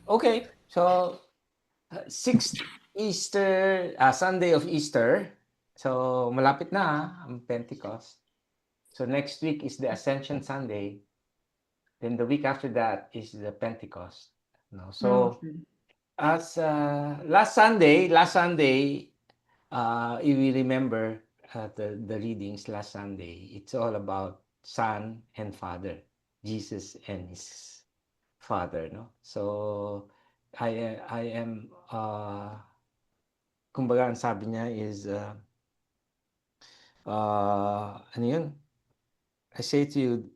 Okay, so sixth Easter, Sunday of Easter. So malapit na ang Pentecost. So next week is the Ascension Sunday. Then the week after that is the Pentecost. No, so Okay. as last Sunday, if we remember the readings last Sunday, it's all about Son and Father, Jesus and his Father, no? So I am kumbaga ang sabi niya is ano yun? I say to you,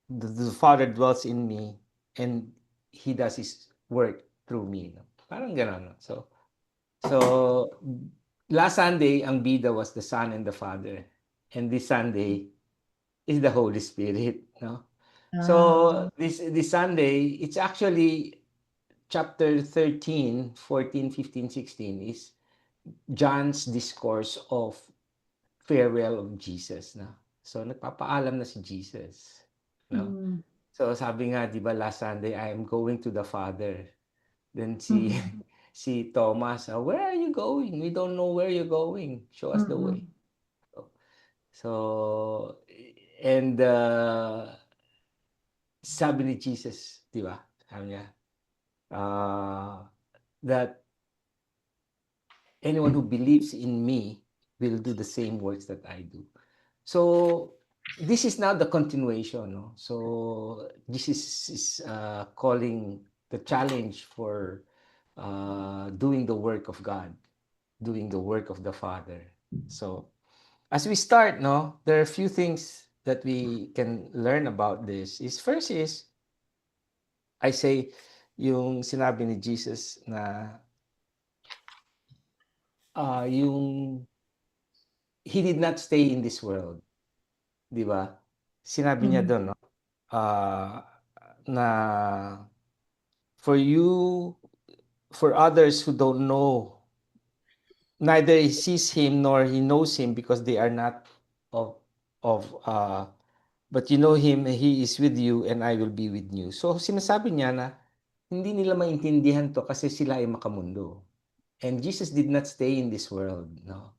the Father dwells in me and He does His work through me. No? Parang gano'n. No? So, last Sunday, ang bida was the Son and the Father. And this Sunday is the Holy Spirit. No? Ah, So, this Sunday, it's actually chapter 13, 14, 15, 16 is John's discourse of farewell of Jesus. No? So, nagpapaalam na si Jesus. No? mm, So sabi nga 'di ba last Sunday, I am going to the Father. Then si mm, si Thomas, "Where are you going? We don't know where you're going. Show us the way." mm, So and sabi ni Jesus, 'di ba? Sabi niya, that anyone who believes in me will do the same works that I do. So this is now the continuation, no? So this is calling the challenge for doing the work of God, doing the work of the Father. So as we start, no, there are a few things that we can learn about this. Is first is I say yung sinabi ni Jesus na yung he did not stay in this world, 'di ba? Sinabi niya mm, doon, no? Ah, na for you, for others who don't know, neither he sees him nor he knows him because they are not of but you know him, he is with you and I will be with you. So sinasabi niya na hindi nila maintindihan to kasi sila ay makamundo. And Jesus did not stay in this world, no?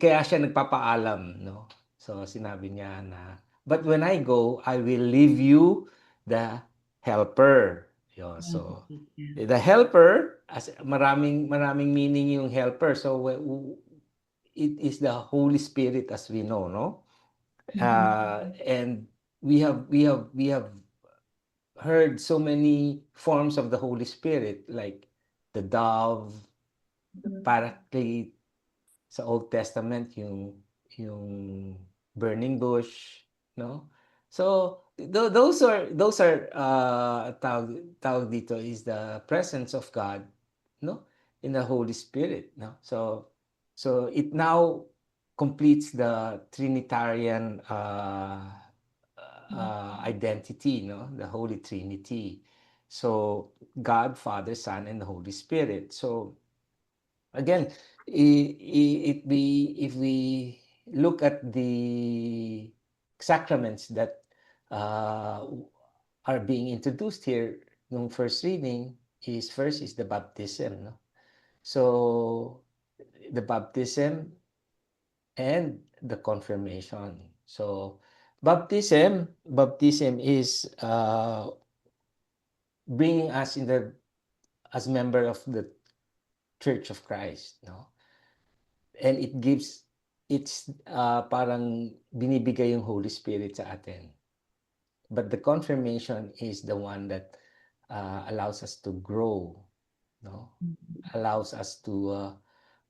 Kaya siya nagpapaalam, no? So sinabi niya na, but when I go, I will leave you the helper. Yo, mm, so yeah. the helper, as maraming maraming meaning yung helper. So it is the Holy Spirit as we know, no? Mm, And we have heard so many forms of the Holy Spirit, like the dove, the mm, paraclete, sa Old Testament yung burning bush, no? So those are tawag dito is the presence of God, no? In the Holy Spirit, no? So it now completes the Trinitarian identity, no? The Holy Trinity. So God, Father, Son, and the Holy Spirit. So again, if we look at the sacraments that uh, are being introduced here nung first reading is first is the baptism, no? So the baptism and the confirmation. So baptism is bringing us in the as member of the Church of Christ, no? And it gives it's parang binibigay yung Holy Spirit sa atin. But the confirmation is the one that allows us to grow, no? Allows us to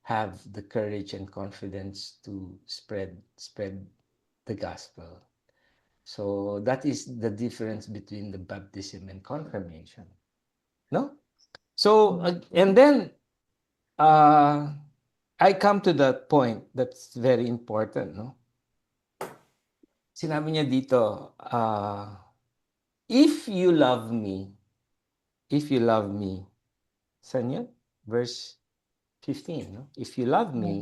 have the courage and confidence to spread the gospel. So that is the difference between the baptism and confirmation, no? So mm, and then uh, I come to that point that's very important, no? Sinabi niya dito, if you love me, if you love me, saan yun? Verse 15, no? If you love yeah. me,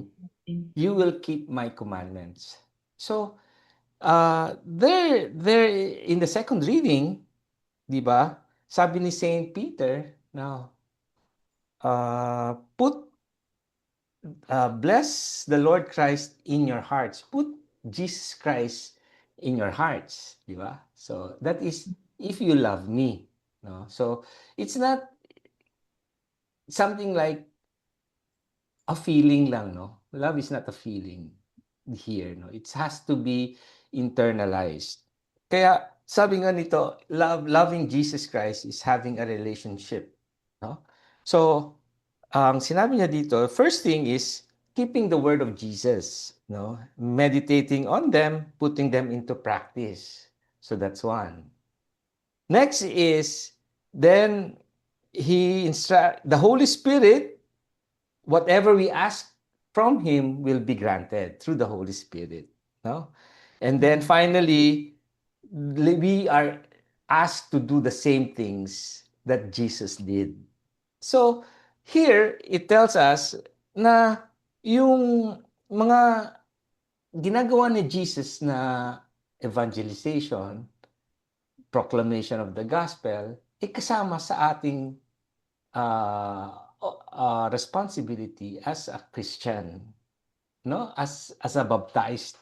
you will keep my commandments. So, there in the second reading, di ba? sabi ni Saint Peter, now, bless the Lord Christ in your hearts. Put Jesus Christ in your hearts, di ba? So that is if you love me, no? So it's not something like a feeling lang, no? Love is not a feeling here, no? It has to be internalized. Kaya sabi nga nito, loving Jesus Christ is having a relationship, no? So, ang sinabi niya dito, first thing is keeping the word of Jesus, no? Meditating on them, putting them into practice. So that's one. Next is then the Holy Spirit, whatever we ask from him will be granted through the Holy Spirit, no? And then finally, we are asked to do the same things that Jesus did. So here it tells us na yung mga ginagawa ni Jesus na evangelization, proclamation of the gospel, kasama sa ating responsibility as a Christian, no? As a baptized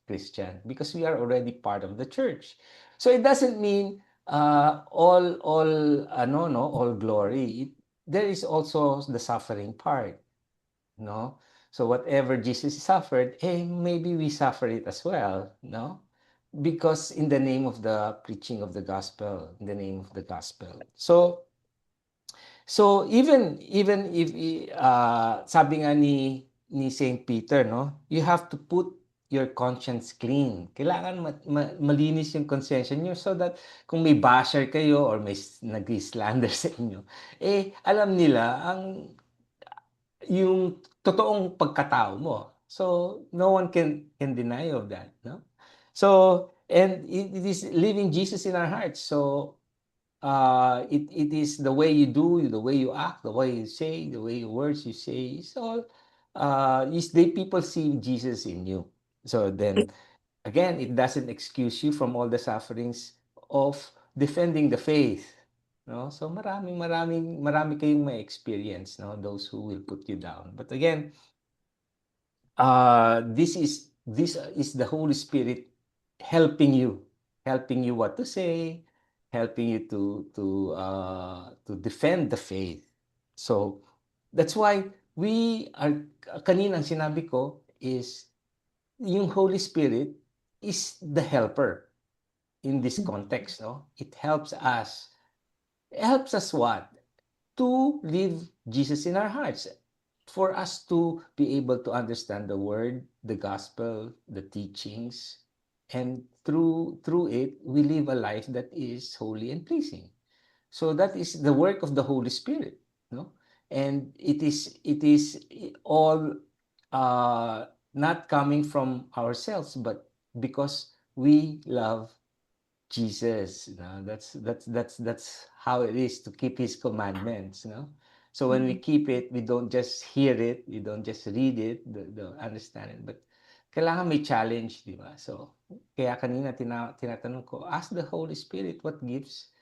Christian, because we are already part of the church. So it doesn't mean all glory. There is also the suffering part, no? So whatever Jesus suffered, maybe we suffer it as well, no? Because in the name of the preaching of the gospel, in the name of the gospel. So even if sabi nga ni Saint Peter, no, you have to put your conscience clean. Kailangan malinis yung conscience niyo so that kung may basher kayo or may nag-slander sa inyo, alam nila yung totoong pagkatao mo. So no one can deny of that, no? So and it is living Jesus in our hearts. So it is the way you do, the way you act, the way you say, the way words you say. So people see Jesus in you. So then again, it doesn't excuse you from all the sufferings of defending the faith. No? So marami kayong may experience, no? Those who will put you down. But again, this is the Holy Spirit helping you, what to say, helping you to defend the faith. So that's why we are, kaninang sinabi ko is yung Holy Spirit is the helper in this context, no? It helps us. It helps us what? To live Jesus in our hearts, for us to be able to understand the word, the gospel, the teachings, and through it we live a life that is holy and pleasing. So that is the work of the Holy Spirit, no? And it is all not coming from ourselves, but because we love Jesus, that's how it is to keep his commandments, So when we keep it, we don't just hear it, we don't just read it, the understand it, but kailangan may challenge, di ba? So kaya kanina tinatanong ko, ask the Holy Spirit what gives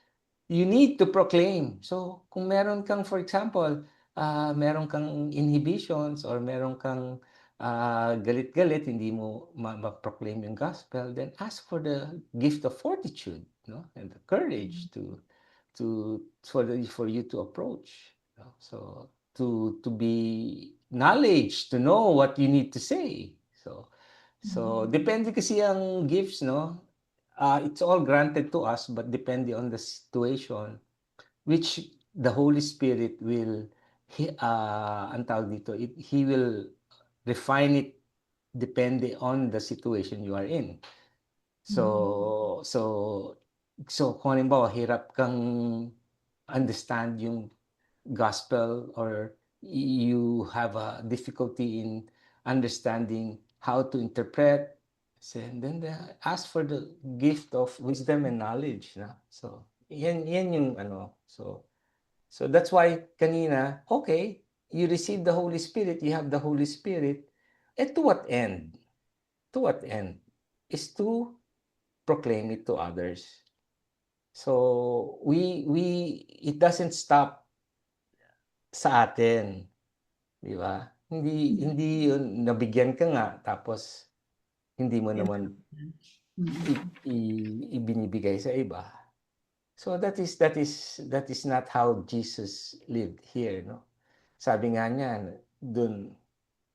you need to proclaim. So kung meron kang, for example, meron kang inhibitions or meron kang galit-galit, hindi mo ma-proclaim yung gospel, then ask for the gift of fortitude, no? And the courage for you to approach. So to be knowledge, to know what you need to say. So depende kasi ang gifts, no? It's all granted to us, but depende on the situation, which the Holy Spirit will, ang tawag dito, He will refine it depende on the situation you are in. So kung halimbawa, hirap kang understand yung gospel, or you have a difficulty in understanding how to interpret, then ask for the gift of wisdom and knowledge, so yan yung so that's why kanina, okay, you receive the Holy Spirit, you have the Holy Spirit, to what end? Is to proclaim it to others. So, it doesn't stop sa atin, 'di ba? Hindi yun nabigyan ka nga tapos hindi mo naman ibinibigay sa iba. So that is not how Jesus lived here, no? Sabi nga niya dun,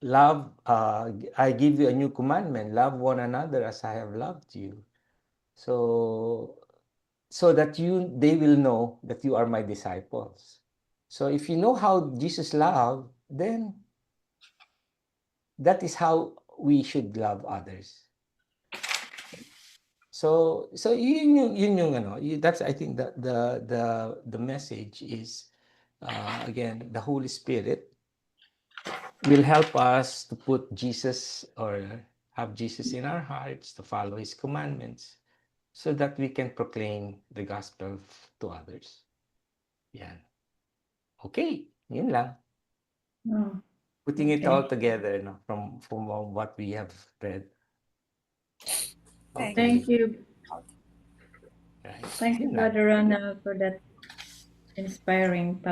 love, I give you a new commandment, love one another as I have loved you. So that they will know that you are my disciples. So if you know how Jesus loved, then that is how we should love others. So yun yung ano, that's I think the message is again, the Holy Spirit will help us to put Jesus or have Jesus in our hearts, to follow his commandments so that we can proclaim the gospel to others. Yan. Okay, yun lang. Putting it all together, no, from what we have read. Okay. Thank you. Right. Thank you, Yun lang. Brother Ronald, for that inspiring